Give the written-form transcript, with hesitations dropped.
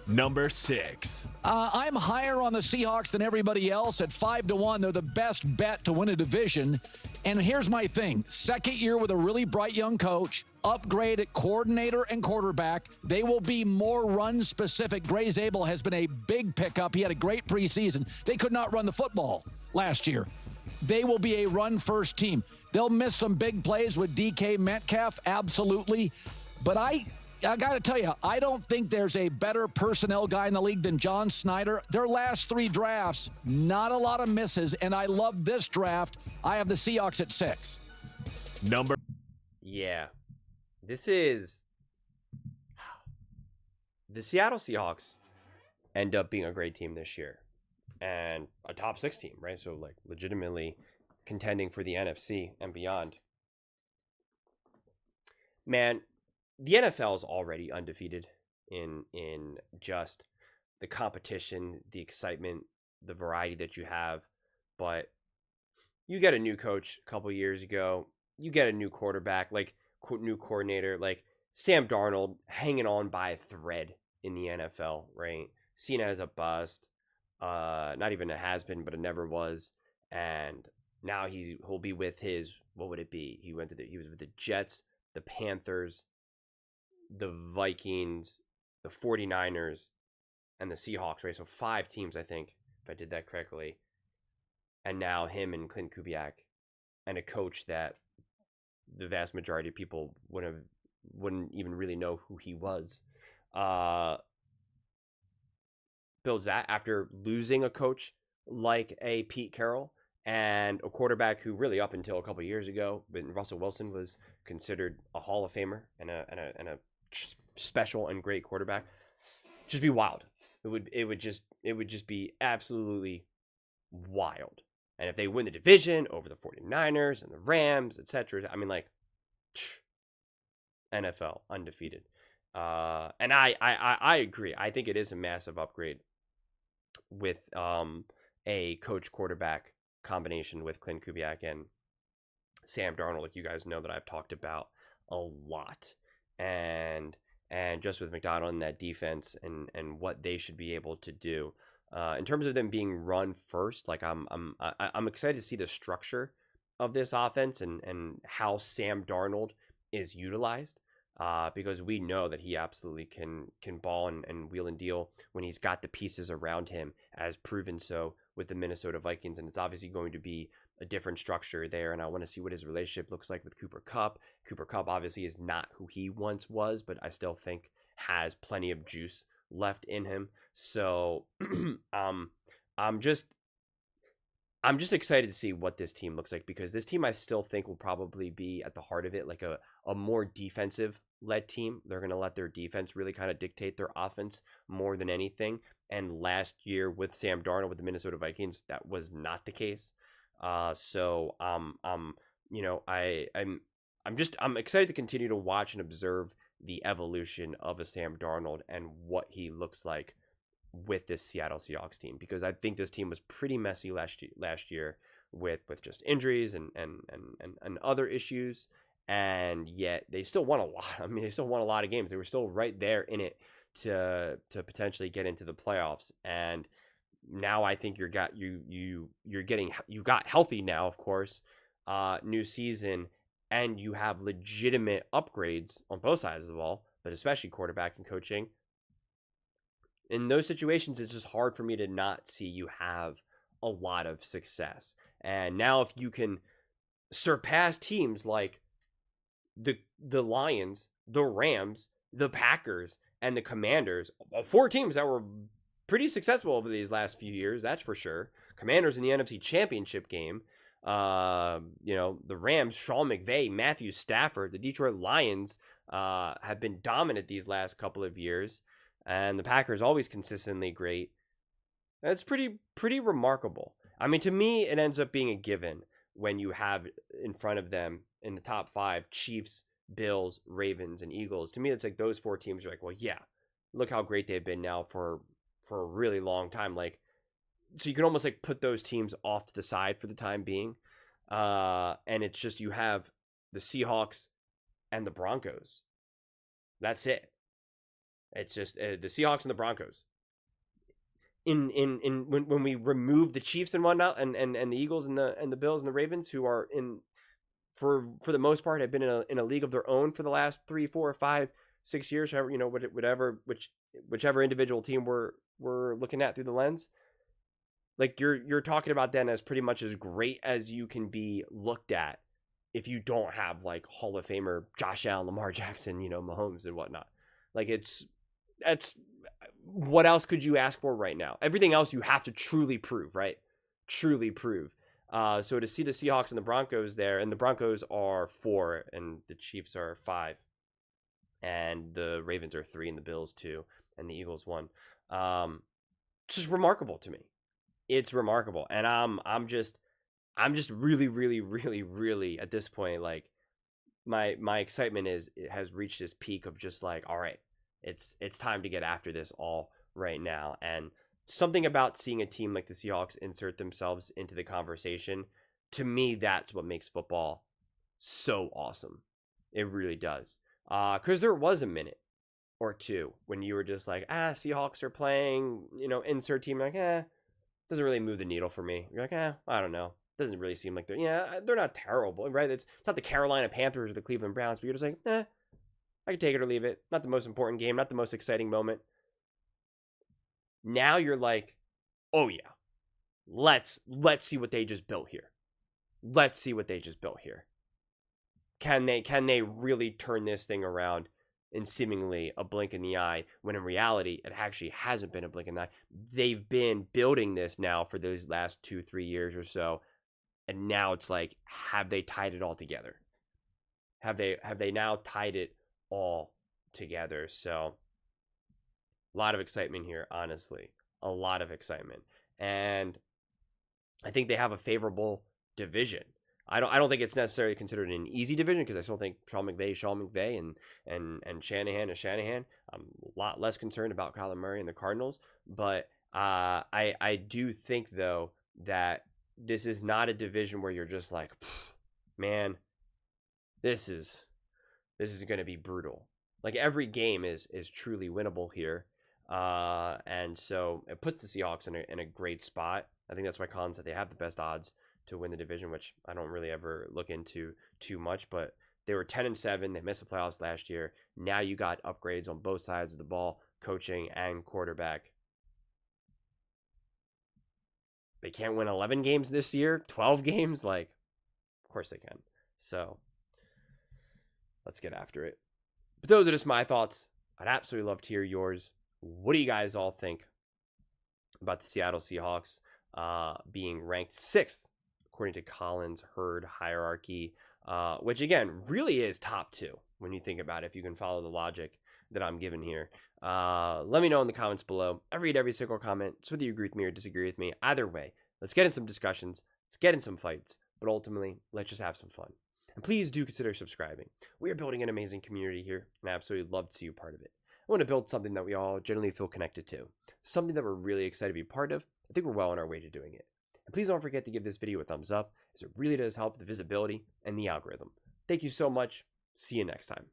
Number 6. I'm higher on the Seahawks than everybody else. At 5-1, they're the best bet to win a division. And here's my thing. Second year with a really bright young coach, upgrade at coordinator and quarterback. They will be more run-specific. Gray Zabel has been a big pickup. He had a great preseason. They could not run the football last year. They will be a run-first team. They'll miss some big plays with DK Metcalf, absolutely. But I got to tell you, I don't think there's a better personnel guy in the league than John Snyder. Their last 3 drafts, not a lot of misses, and I love this draft. I have the Seahawks at 6. Number. Yeah. This is... The Seattle Seahawks end up being a great team this year. And a top 6 team, right? So, like, legitimately contending for the NFC and beyond. Man, the NFL is already undefeated in just the competition, the excitement, the variety that you have. But you get a new coach a couple years ago. You get a new quarterback, like new coordinator, like Sam Darnold hanging on by a thread in the NFL, right? Seen as a bust, not even a has-been, but a never was. And now he'll be with his, what would it be? He was with the Jets, the Panthers, the Vikings, the 49ers, and the Seahawks, right? So 5 teams, I think, if I did that correctly. And now him and Clint Kubiak and a coach that the vast majority of people wouldn't even really know who he was. Builds that after losing a coach like a Pete Carroll and a quarterback who really up until a couple of years ago, when Russell Wilson was considered a Hall of Famer and a special and great quarterback. Just be wild. It would just be absolutely wild. And if they win the division over the 49ers and the Rams, etc., I mean, like, NFL undefeated. And I agree. I think it is a massive upgrade with a coach quarterback combination with Clint Kubiak and Sam Darnold, like you guys know that I've talked about a lot. And just with McDonald and that defense and what they should be able to do. In terms of them being run first, like I'm excited to see the structure of this offense and how Sam Darnold is utilized, because we know that he absolutely can ball and wheel and deal when he's got the pieces around him, as proven so with the Minnesota Vikings. And it's obviously going to be a different structure there, and I want to see what his relationship looks like with Cooper Kupp. Cooper Kupp obviously is not who he once was, but I still think has plenty of juice left in him. So I'm just excited to see what this team looks like, because this team I still think will probably be at the heart of it, like a more defensive led team. They're going to let their defense really kind of dictate their offense more than anything. And last year with Sam Darnold with the Minnesota Vikings, that was not the case. So I'm excited to continue to watch and observe the evolution of a Sam Darnold and what he looks like with this Seattle Seahawks team, because I think this team was pretty messy last year with just injuries and other issues, and yet they still won a lot. I mean, they still won a lot of games. They were still right there in it to potentially get into the playoffs. And now I think you got healthy now, of course, new season, and you have legitimate upgrades on both sides of the ball, but especially quarterback and coaching. In those situations, it's just hard for me to not see you have a lot of success. And now if you can surpass teams like the Lions, the Rams, the Packers, and the Commanders, 4 teams that were pretty successful over these last few years, that's for sure. Commanders in the NFC Championship game. The Rams, Sean McVay, Matthew Stafford, the Detroit Lions have been dominant these last couple of years. And the Packers always consistently great. That's pretty remarkable. I mean, to me, it ends up being a given when you have in front of them in the top 5 Chiefs, Bills, Ravens, and Eagles. To me, it's like those 4 teams are like, well, yeah, look how great they've been now for a really long time. Like, so you can almost like put those teams off to the side for the time being. And it's just you have the Seahawks and the Broncos. That's it. It's just the Seahawks and the Broncos. When we remove the Chiefs and whatnot, and the Eagles and the Bills and the Ravens, who are for the most part have been in a league of their own for the last 3, 4, 5, 6 years, however, whichever individual team we're looking at through the lens. Like you're talking about them as pretty much as great as you can be looked at if you don't have like Hall of Famer Josh Allen, Lamar Jackson, Mahomes and whatnot. Like that's what else could you ask for right now? Everything else you have to truly prove, right? Truly prove. So to see the Seahawks and the Broncos there, and the Broncos are 4, and the Chiefs are 5, and the Ravens are 3, and the Bills 2, and the Eagles 1. It's just remarkable to me. It's remarkable, and I'm just really, really, really, really at this point, like my excitement has reached this peak of just like, all right, it's time to get after this all right now. And something about seeing a team like the Seahawks insert themselves into the conversation, to me, that's what makes football so awesome. It really does. Because there was a minute or two when you were just like, Seahawks are playing, insert team, like, doesn't really move the needle for me. You're like, I don't know. Doesn't really seem like they're not terrible, right? It's not the Carolina Panthers or the Cleveland Browns, but you're just like, I can take it or leave it. Not the most important game, not the most exciting moment. Now you're like, oh yeah, let's see what they just built here. Let's see what they just built here. Can they really turn this thing around in seemingly a blink in the eye, when in reality it actually hasn't been a blink in the eye? They've been building this now for those last 2-3 years or so, and now it's like, have they tied it all together? Have they now tied it all together? So a lot of excitement here, honestly. A lot of excitement. And I think they have a favorable division. I don't think it's necessarily considered an easy division, because I still think Sean McVay, and Shanahan is Shanahan. I'm a lot less concerned about Kyler Murray and the Cardinals, but I do think, though, that this is not a division where you're just like, man, this is going to be brutal. Like, every game is truly winnable here. And so it puts the Seahawks in a great spot. I think that's why Colin said they have the best odds to win the division, which I don't really ever look into too much, but they were 10-7. They missed the playoffs last year. Now you got upgrades on both sides of the ball, coaching and quarterback. They can't win 11 games this year, 12 games. Like, of course they can. So let's get after it. But those are just my thoughts. I'd absolutely love to hear yours. What do you guys all think about the Seattle Seahawks being ranked 6th according to Colin's herd hierarchy, which again really is top 2 when you think about it, if you can follow the logic that I'm giving here. Let me know in the comments below. I read every single comment, so whether you agree with me or disagree with me, either way, let's get in some discussions, let's get in some fights, but ultimately, let's just have some fun. And please do consider subscribing. We are building an amazing community here, and I absolutely love to see you part of it. I want to build something that we all generally feel connected to, something that we're really excited to be part of. I think we're well on our way to doing it. And please don't forget to give this video a thumbs up, as it really does help the visibility and the algorithm. Thank you so much. See you next time.